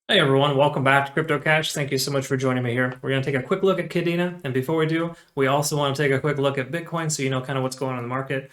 Hey everyone, welcome back to CryptoCache. Thank you so much for joining me here. We're going to take a quick look at Kadena, and before we do, we also want to take a quick look at Bitcoin so you know kind of what's going on in the market.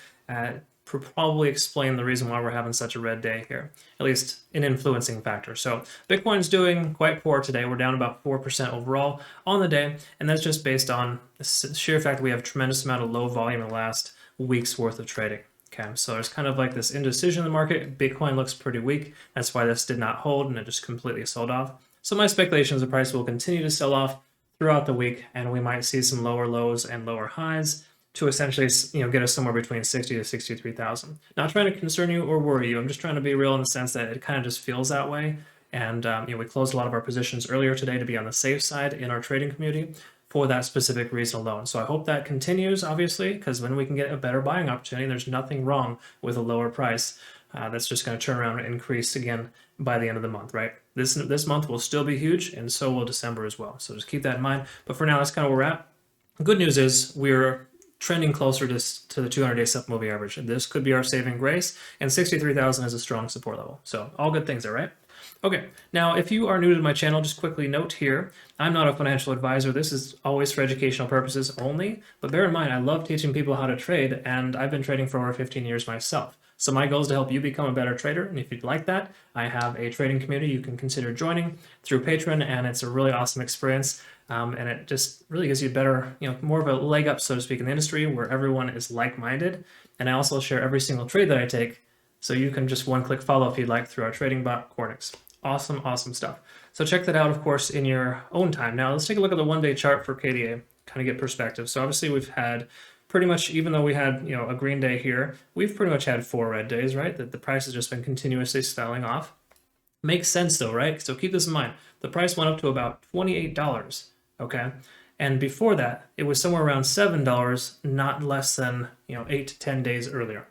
Probably explain the reason why we're having such a red day here, at least an influencing factor. So Bitcoin's doing quite poor today. We're down about 4% overall on the day, and that's just based on the sheer fact that we have a tremendous amount of low volume in the last week's worth of trading. Okay, so there's kind of like this indecision in the market. Bitcoin looks pretty weak. That's why this did not hold and it just completely sold off. So my speculation is the price will continue to sell off throughout the week, and we might see some lower lows and lower highs to essentially, get us somewhere between 60 to 63,000. Not trying to concern you or worry you. I'm just trying to be real in the sense that it kind of just feels that way. And we closed a lot of our positions earlier today to be on the safe side in our trading community for that specific reason alone. So I hope that continues, obviously, because when we can get a better buying opportunity, there's nothing wrong with a lower price. That's just going to turn around and increase again by the end of the month, right? This month will still be huge, and so will December as well. So just keep that in mind. But for now, that's kind of where we're at. The good news is we're trending closer to the 200-day simple moving average. This could be our saving grace, and 63,000 is a strong support level. So all good things there, right? Okay, now if you are new to my channel, just quickly note here, I'm not a financial advisor. This is always for educational purposes only, but bear in mind, I love teaching people how to trade, and I've been trading for over 15 years myself. So my goal is to help you become a better trader, and if you'd like that, I have a trading community you can consider joining through Patreon, and it's a really awesome experience, and it just really gives you better, more of a leg up, so to speak, in the industry where everyone is like-minded, and I also share every single trade that I take, so you can just one-click follow if you'd like through our trading bot, Coinstats. Awesome stuff. So check that out, of course, in your own time. Now let's take a look at the one-day chart for KDA, kind of get perspective. So obviously we've had pretty much, even though we had a green day here, we've pretty much had 4 red days, right? That the price has just been continuously selling off. Makes sense though, right? So keep this in mind. The price went up to about $28, okay? And before that, it was somewhere around $7, not less than 8 to 10 days earlier.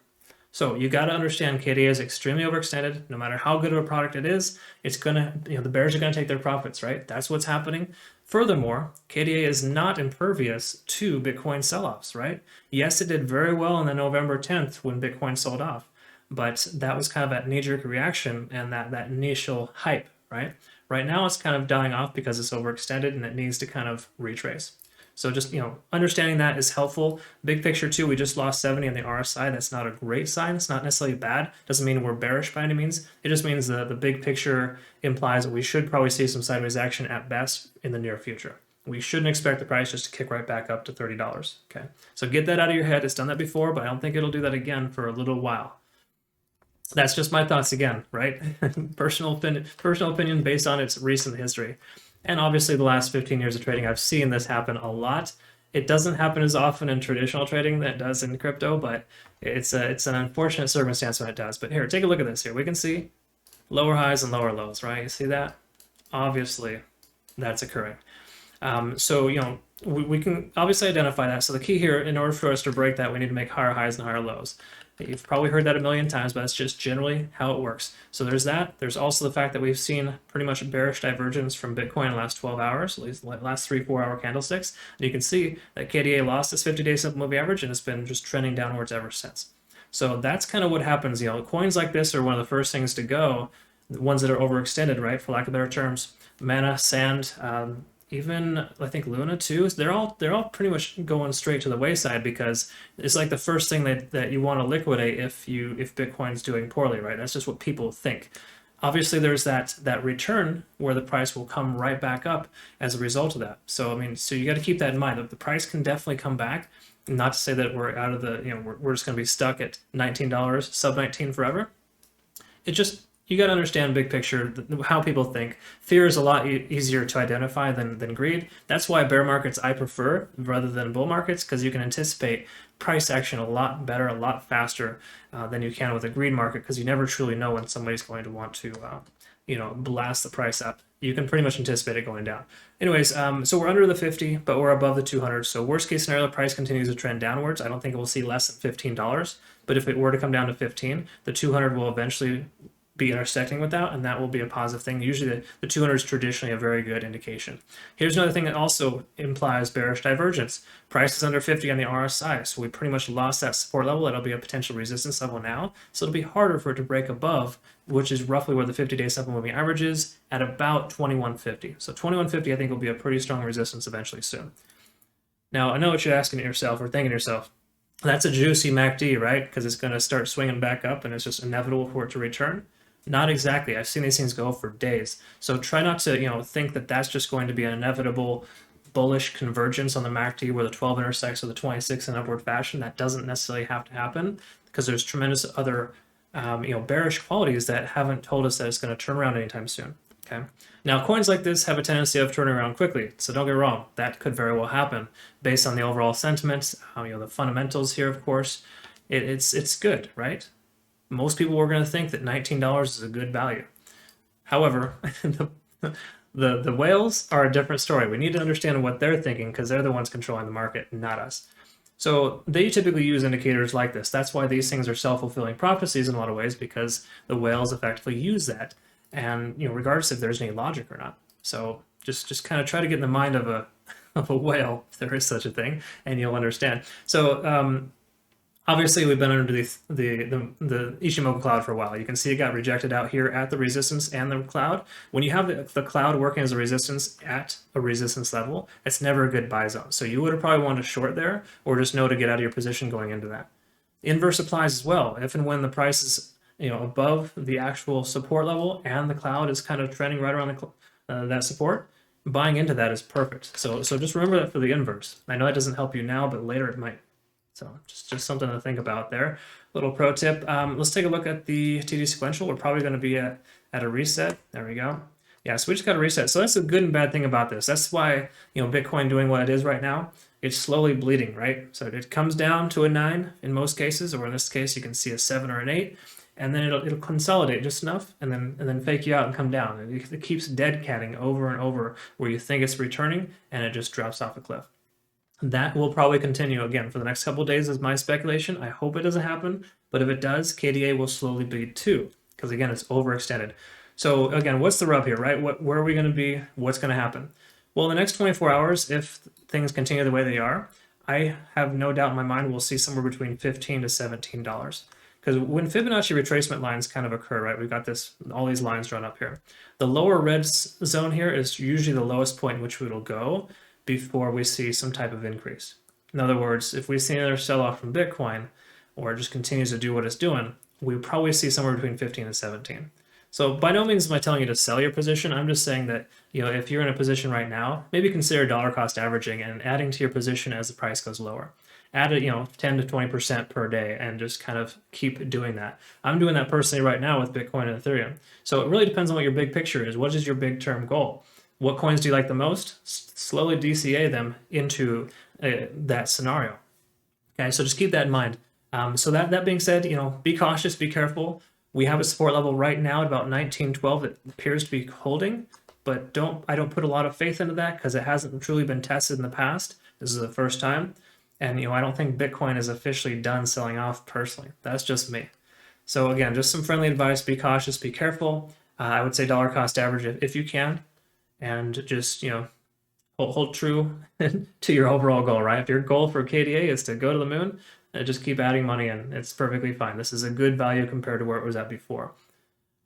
So you got to understand KDA is extremely overextended. No matter how good of a product it is, it's gonna, the bears are gonna take their profits, right? That's what's happening. Furthermore, KDA is not impervious to Bitcoin sell-offs, right? Yes, it did very well on the November 10th when Bitcoin sold off, but that was kind of that knee-jerk reaction and that initial hype, right? Right now it's kind of dying off because it's overextended and it needs to kind of retrace. So just, understanding that is helpful. Big picture too, we just lost 70 on the RSI. That's not a great sign. It's not necessarily bad. Doesn't mean we're bearish by any means. It just means the big picture implies that we should probably see some sideways action at best in the near future. We shouldn't expect the price just to kick right back up to $30, okay? So get that out of your head. It's done that before, but I don't think it'll do that again for a little while. That's just my thoughts again, right? Personal opinion based on its recent history. And obviously the last 15 years of trading, I've seen this happen a lot. It doesn't happen as often in traditional trading that it does in crypto, but it's an unfortunate circumstance when it does. But here, take a look at this here. We can see lower highs and lower lows, right? You see that? Obviously, that's occurring. So, we can obviously identify that. So the key here, in order for us to break that, we need to make higher highs and higher lows. You've probably heard that a million times, but that's just generally how it works. So there's that. There's also the fact that we've seen pretty much bearish divergence from Bitcoin in the last 12 hours, at least last 3-4 hour candlesticks. And you can see that KDA lost its 50-day simple moving average and it's been just trending downwards ever since. So that's kind of what happens. Coins like this are one of the first things to go, the ones that are overextended, right? For lack of better terms, Mana, Sand, even I think Luna too. They're all pretty much going straight to the wayside because it's like the first thing that you want to liquidate if Bitcoin's doing poorly, right? That's just what people think. Obviously, there's that return where the price will come right back up as a result of that. So so you got to keep that in mind. That the price can definitely come back. Not to say that we're out of the we're just going to be stuck at $19, sub 19 forever. It just you got to understand big picture, how people think. Fear is a lot easier to identify than greed. That's why bear markets I prefer rather than bull markets, because you can anticipate price action a lot better, a lot faster than you can with a greed market, because you never truly know when somebody's going to want to, blast the price up. You can pretty much anticipate it going down. Anyways, so we're under the 50, but we're above the 200. So worst case scenario, the price continues to trend downwards. I don't think we'll see less than $15, but if it were to come down to 15, the 200 will eventually be intersecting with that, and that will be a positive thing. Usually the 200 is traditionally a very good indication. Here's another thing that also implies bearish divergence. Price is under 50 on the RSI, so we pretty much lost that support level. That'll be a potential resistance level now, so it'll be harder for it to break above which is roughly where the 50-day simple moving average is, at about 2150. So 2150 I think will be a pretty strong resistance eventually soon. Now I know what you're asking yourself or thinking to yourself, that's a juicy MACD, right? Because it's going to start swinging back up and it's just inevitable for it to return. Not exactly. I've seen these things go for days. So try not to, think that that's just going to be an inevitable bullish convergence on the MACD where the 12 intersects with the 26 in upward fashion. That doesn't necessarily have to happen because there's tremendous other, bearish qualities that haven't told us that it's going to turn around anytime soon. Okay. Now, coins like this have a tendency of turning around quickly. So don't get wrong. That could very well happen based on the overall sentiment, the fundamentals here, of course. It's good, right? Most people were going to think that $19 is a good value. However, the whales are a different story. We need to understand what they're thinking because they're the ones controlling the market, not us. So they typically use indicators like this. That's why these things are self-fulfilling prophecies in a lot of ways, because the whales effectively use that. And regardless if there's any logic or not. So just kind of try to get in the mind of a whale, if there is such a thing, and you'll understand. So obviously we've been under the Ichimoku cloud for a while. You can see it got rejected out here at the resistance and the cloud. When you have the cloud working as a resistance at a resistance level, it's never a good buy zone. So you would have probably wanted to short there, or just know to get out of your position going into that. Inverse applies as well. If and when the price is above the actual support level and the cloud is kind of trending right around that support, buying into that is perfect. So just remember that for the inverse. I know it doesn't help you now, but later it might. So just something to think about there. Little pro tip. Let's take a look at the TD sequential. We're probably going to be at a reset. There we go. Yeah, so we just got a reset. So that's a good and bad thing about this. That's why Bitcoin doing what it is right now. It's slowly bleeding, right? So it comes down to a 9 in most cases, or in this case you can see a 7 or an 8. And then it'll consolidate just enough and then fake you out and come down. It keeps dead catting over and over where you think it's returning and it just drops off a cliff. That will probably continue again for the next couple of days is my speculation. I hope it doesn't happen, but if it does, KDA will slowly bleed too, because again, it's overextended. So again, what's the rub here, right? Where are we going to be? What's going to happen? Well, in the next 24 hours, if things continue the way they are, I have no doubt in my mind we'll see somewhere between $15 to $17. Because when Fibonacci retracement lines kind of occur, right, we've got all these lines drawn up here. The lower red zone here is usually the lowest point in which it'll go before we see some type of increase. In other words, if we see another sell-off from Bitcoin, or it just continues to do what it's doing, we probably see somewhere between 15 and 17. So by no means am I telling you to sell your position. I'm just saying that if you're in a position right now, maybe consider dollar cost averaging and adding to your position as the price goes lower. Add it, 10 to 20% per day and just kind of keep doing that. I'm doing that personally right now with Bitcoin and Ethereum. So it really depends on what your big picture is. What is your big term goal? What coins do you like the most? Slowly DCA them into that scenario. Okay, so just keep that in mind. So that being said, be cautious, be careful. We have a support level right now at about 1912 that appears to be holding, but I don't put a lot of faith into that because it hasn't truly been tested in the past. This is the first time. And, I don't think Bitcoin is officially done selling off personally. That's just me. So again, just some friendly advice. Be cautious, be careful. I would say dollar cost average if you can. And just, hold true to your overall goal, right? If your goal for KDA is to go to the moon, just keep adding money in. It's perfectly fine. This is a good value compared to where it was at before.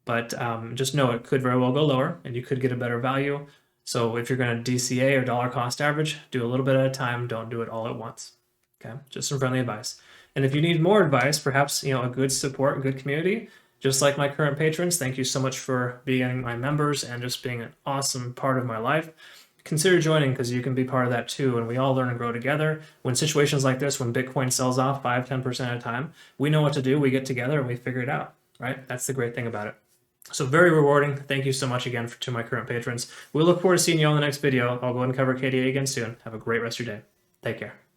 But just know it could very well go lower and you could get a better value. So if you're going to DCA or dollar cost average, do a little bit at a time. Don't do it all at once. Okay, just some friendly advice. And if you need more advice, perhaps a good support, a good community, just like my current patrons, thank you so much for being my members and just being an awesome part of my life. Consider joining because you can be part of that too, and we all learn and grow together. When situations like this, when Bitcoin sells off 5-10% at a time, we know what to do. We get together and we figure it out, right? That's the great thing about it. So very rewarding. Thank you so much again to my current patrons. We look forward to seeing you on the next video. I'll go ahead and cover KDA again soon. Have a great rest of your day. Take care.